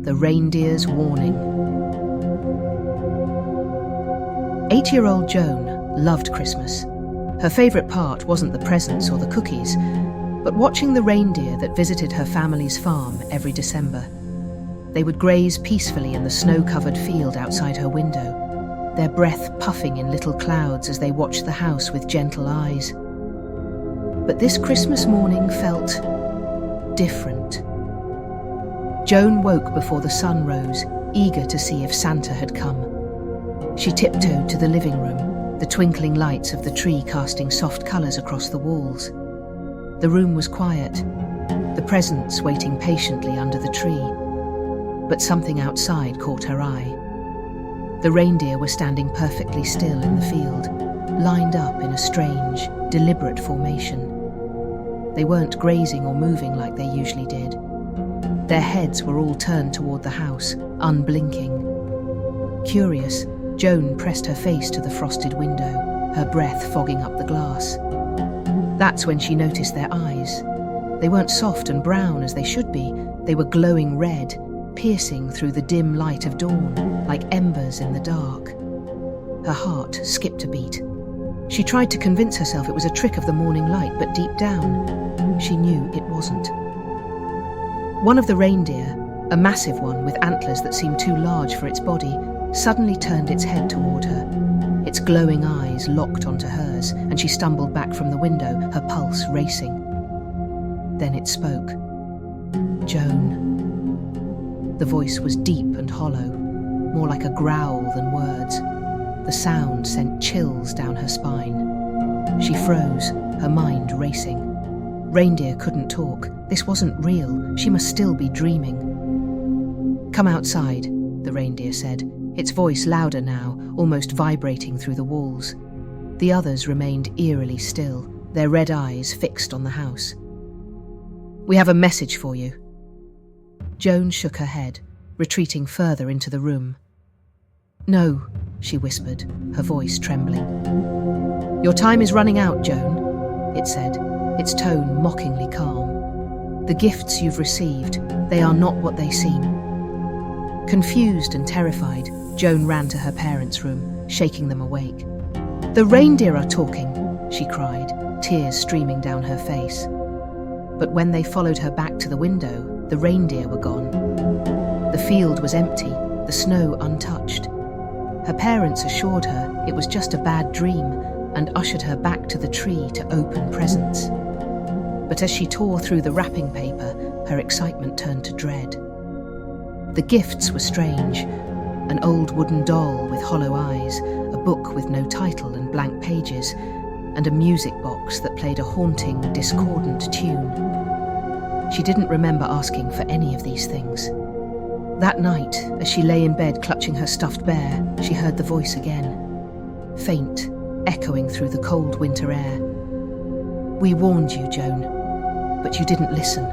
The Reindeer's Warning. 8-year-old Joan loved Christmas. Her favourite part wasn't the presents or the cookies, but watching the reindeer that visited her family's farm every December. They would graze peacefully in the snow-covered field outside her window, their breath puffing in little clouds as they watched the house with gentle eyes. But this Christmas morning felt different. Joan woke before the sun rose, eager to see if Santa had come. She tiptoed to the living room, the twinkling lights of the tree casting soft colours across the walls. The room was quiet, the presents waiting patiently under the tree. But something outside caught her eye. The reindeer were standing perfectly still in the field, lined up in a strange, deliberate formation. They weren't grazing or moving like they usually did. Their heads were all turned toward the house, unblinking. Curious, Joan pressed her face to the frosted window, her breath fogging up the glass. That's when she noticed their eyes. They weren't soft and brown as they should be. They were glowing red, piercing through the dim light of dawn, like embers in the dark. Her heart skipped a beat. She tried to convince herself it was a trick of the morning light, but deep down, she knew it wasn't. One of the reindeer, a massive one with antlers that seemed too large for its body, suddenly turned its head toward her. Its glowing eyes locked onto hers, and she stumbled back from the window, her pulse racing. Then it spoke. Joan. The voice was deep and hollow, more like a growl than words. The sound sent chills down her spine. She froze, her mind racing. Reindeer couldn't talk. This wasn't real. She must still be dreaming. "Come outside," the reindeer said, its voice louder now, almost vibrating through the walls. The others remained eerily still, their red eyes fixed on the house. "We have a message for you." Joan shook her head, retreating further into the room. "No," she whispered, her voice trembling. "Your time is running out, Joan," it said, its tone mockingly calm. "The gifts you've received, they are not what they seem." Confused and terrified, Joan ran to her parents' room, shaking them awake. "The reindeer are talking," she cried, tears streaming down her face. But when they followed her back to the window, the reindeer were gone. The field was empty, the snow untouched. Her parents assured her it was just a bad dream and ushered her back to the tree to open presents. But as she tore through the wrapping paper, her excitement turned to dread. The gifts were strange. An old wooden doll with hollow eyes, a book with no title and blank pages, and a music box that played a haunting, discordant tune. She didn't remember asking for any of these things. That night, as she lay in bed clutching her stuffed bear, she heard the voice again, faint, echoing through the cold winter air. "We warned you, Joan, but you didn't listen."